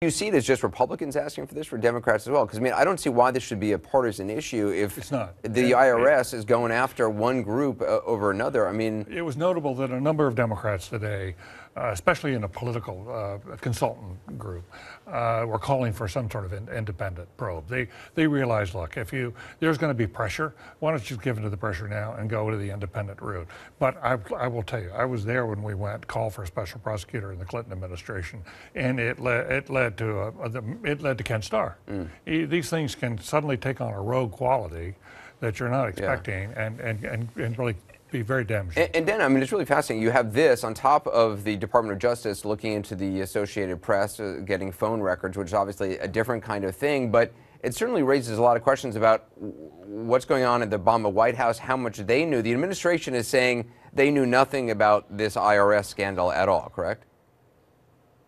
You see it as just Republicans asking for this, for Democrats as well? Because, I mean, I don't see why this should be a partisan issue if it's not. The IRS is going after one group over another. I mean, it was notable that a number of Democrats today, especially in a political consultant group, were calling for some sort of independent probe. They realized, look, if there's going to be pressure, why don't you give into the pressure now and go to the independent route? But I will tell you, I was there when we called for a special prosecutor in the Clinton administration, and it led to Ken Starr. These things can suddenly take on a rogue quality that you're not expecting, and really be very damaging. And then, I mean, it's really fascinating. You have this on top of the Department of Justice looking into the Associated Press, getting phone records, which is obviously a different kind of thing, but it certainly raises a lot of questions about what's going on at the Obama White House, how much they knew. The administration is saying they knew nothing about this IRS scandal at all, correct?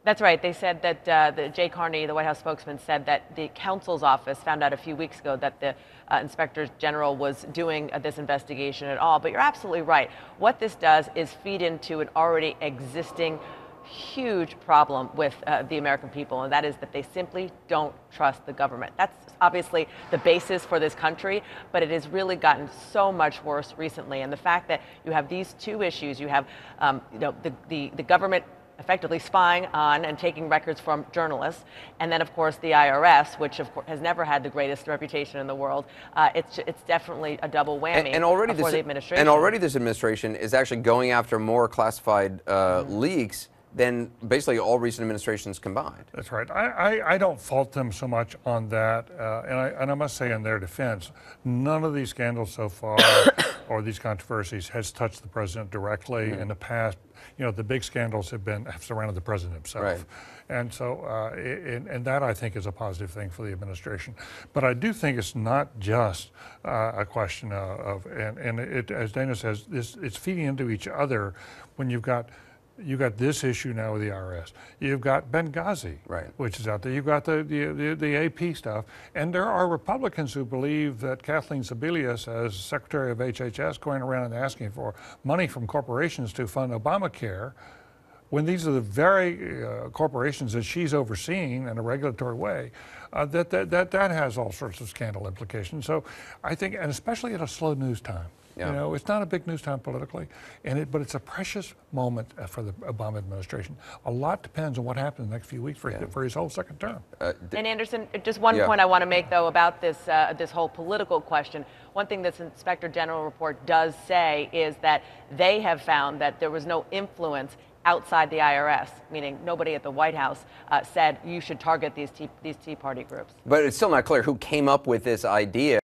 That's right. They said that Jay Carney, the White House spokesman, said that the counsel's office found out a few weeks ago that the Inspector General was doing this investigation at all. But you're absolutely right. What this does is feed into an already existing huge problem with the American people, and that is that they simply don't trust the government. That's obviously the basis for this country, but it has really gotten so much worse recently. And the fact that you have these two issues, you have the government effectively spying on and taking records from journalists, and then of course the IRS, which of course has never had the greatest reputation in the world. It's definitely a double whammy for the administration. And already this administration is actually going after more classified leaks than basically all recent administrations combined. That's right. I don't fault them so much on that, and I must say in their defense, none of these scandals so far or these controversies has touched the president directly. In the past, the big scandals have surrounded the president himself. Right. And so, and that I think is a positive thing for the administration. But I do think it's not just a question and as Dana says, it's feeding into each other when you've got this issue now with the IRS. You've got Benghazi, which is out there. You've got the AP stuff. And there are Republicans who believe that Kathleen Sebelius, as Secretary of HHS, going around and asking for money from corporations to fund Obamacare, when these are the very corporations that she's overseeing in a regulatory way, that has all sorts of scandal implications. So I think, and especially at a slow news time. It's not a big news time politically, but it's a precious moment for the Obama administration. A lot depends on what happens in the next few weeks for his whole second term. And Anderson, just one point I want to make, though, about this whole political question. One thing this Inspector General report does say is that they have found that there was no influence outside the IRS, meaning nobody at the White House said you should target these Tea Party groups. But it's still not clear who came up with this idea.